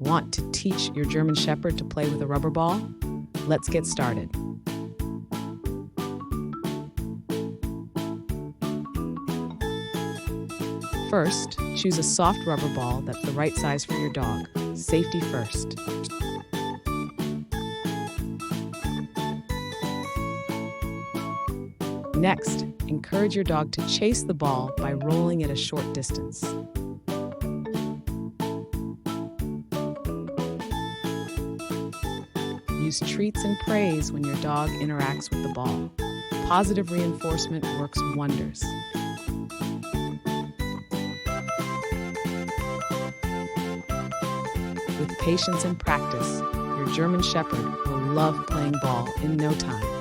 Want to teach your German Shepherd to play with a rubber ball? Let's get started. First, choose a soft rubber ball that's the right size for your dog. Safety first. Next, encourage your dog to chase the ball by rolling it a short distance. Use treats and praise when your dog interacts with the ball. Positive reinforcement works wonders. With patience and practice, your German Shepherd will love playing ball in no time.